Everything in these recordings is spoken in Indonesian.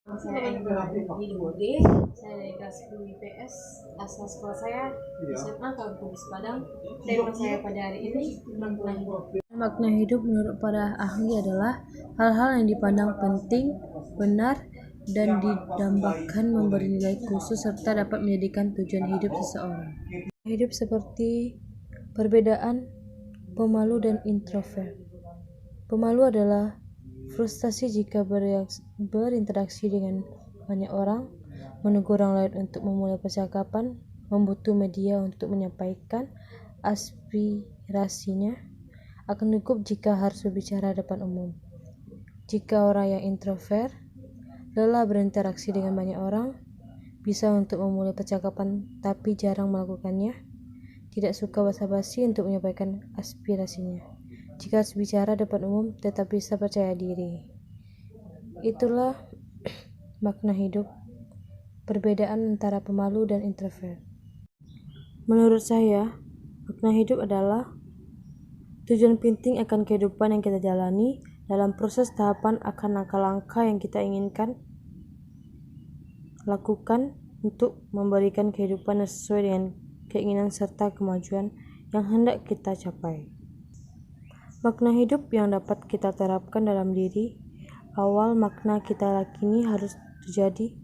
Saya Eni Bode, saya dari kelas 10 IPS, asal sekolah saya SMA tahun Kudus Padang. Tema saya pada hari ini makna hidup. Makna hidup menurut para ahli adalah hal-hal yang dipandang penting, benar, dan didambakan memberi nilai khusus serta dapat menjadikan tujuan hidup seseorang. Hidup seperti perbedaan pemalu dan introvert. Pemalu adalah frustasi jika berinteraksi dengan banyak orang, menunggu orang lain untuk memulai percakapan, membutuhkan media untuk menyampaikan aspirasinya, akan cukup jika harus berbicara depan umum. Jika orang yang introvert, lelah berinteraksi dengan banyak orang, bisa untuk memulai percakapan tapi jarang melakukannya, tidak suka basa-basi untuk menyampaikan aspirasinya. Jika harus bicara depan umum, tetap bisa percaya diri. Itulah makna hidup, perbedaan antara pemalu dan introvert. Menurut saya, makna hidup adalah tujuan penting akan kehidupan yang kita jalani dalam proses tahapan akan langkah-langkah yang kita inginkan lakukan untuk memberikan kehidupan yang sesuai dengan keinginan serta kemajuan yang hendak kita capai. Makna hidup yang dapat kita terapkan dalam diri awal makna kita yakini harus terjadi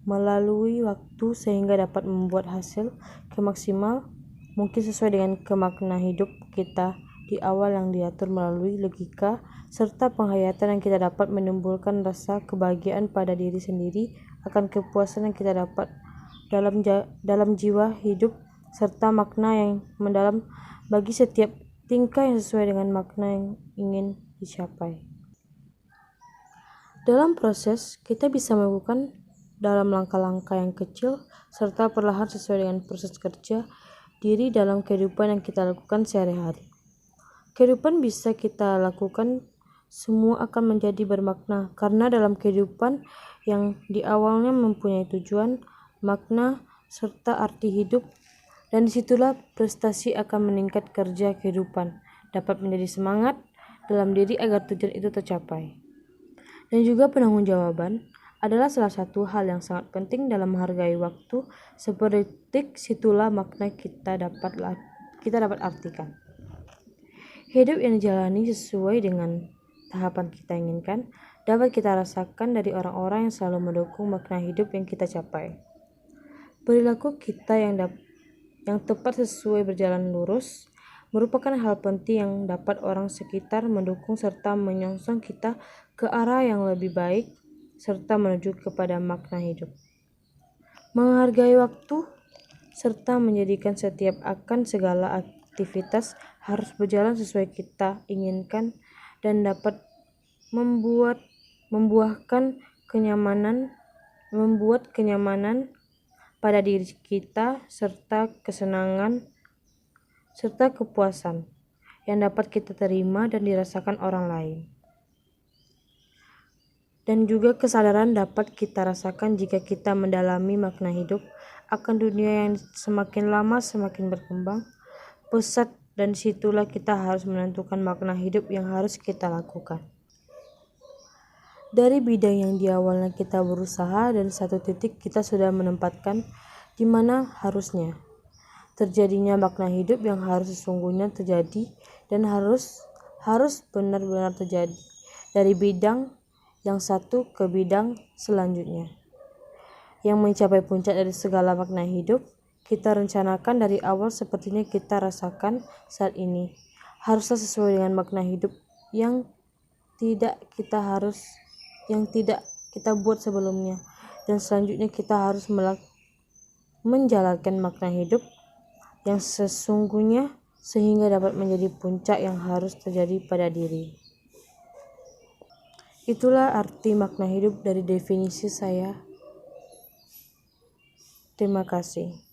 melalui waktu sehingga dapat membuat hasil kemaksimal mungkin sesuai dengan kemakna hidup kita di awal yang diatur melalui logika serta penghayatan yang kita dapat menimbulkan rasa kebahagiaan pada diri sendiri akan kepuasan yang kita dapat dalam jiwa hidup serta makna yang mendalam bagi setiap tingkah yang sesuai dengan makna yang ingin dicapai. Dalam proses, kita bisa melakukan dalam langkah-langkah yang kecil serta perlahan sesuai dengan proses kerja diri dalam kehidupan yang kita lakukan sehari-hari. Kehidupan bisa kita lakukan semua akan menjadi bermakna karena dalam kehidupan yang di awalnya mempunyai tujuan, makna, serta arti hidup, dan disitulah prestasi akan meningkat kerja kehidupan dapat menjadi semangat dalam diri agar tujuan itu tercapai. Dan juga penanggung-jawaban adalah salah satu hal yang sangat penting dalam menghargai waktu seperti situlah makna kita dapat artikan. Hidup yang dijalani sesuai dengan tahapan kita inginkan dapat kita rasakan dari orang-orang yang selalu mendukung makna hidup yang kita capai. Perilaku kita yang tepat sesuai berjalan lurus merupakan hal penting yang dapat orang sekitar mendukung serta menyongsong kita ke arah yang lebih baik serta menuju kepada makna hidup. Menghargai waktu serta menjadikan setiap akan segala aktivitas harus berjalan sesuai kita inginkan dan dapat membuat kenyamanan pada diri kita serta kesenangan serta kepuasan yang dapat kita terima dan dirasakan orang lain. Dan juga kesadaran dapat kita rasakan jika kita mendalami makna hidup akan dunia yang semakin lama semakin berkembang pesat dan situlah kita harus menentukan makna hidup yang harus kita lakukan. Dari bidang yang di awalnya kita berusaha dan satu titik kita sudah menempatkan di mana harusnya terjadinya makna hidup yang harus sesungguhnya terjadi dan harus benar-benar terjadi dari bidang yang satu ke bidang selanjutnya. Yang mencapai puncak dari segala makna hidup kita rencanakan dari awal sepertinya kita rasakan saat ini. Haruslah sesuai dengan makna hidup yang tidak kita buat sebelumnya dan selanjutnya kita harus menjalankan makna hidup yang sesungguhnya sehingga dapat menjadi puncak yang harus terjadi pada diri. Itulah arti makna hidup dari definisi saya. Terima kasih.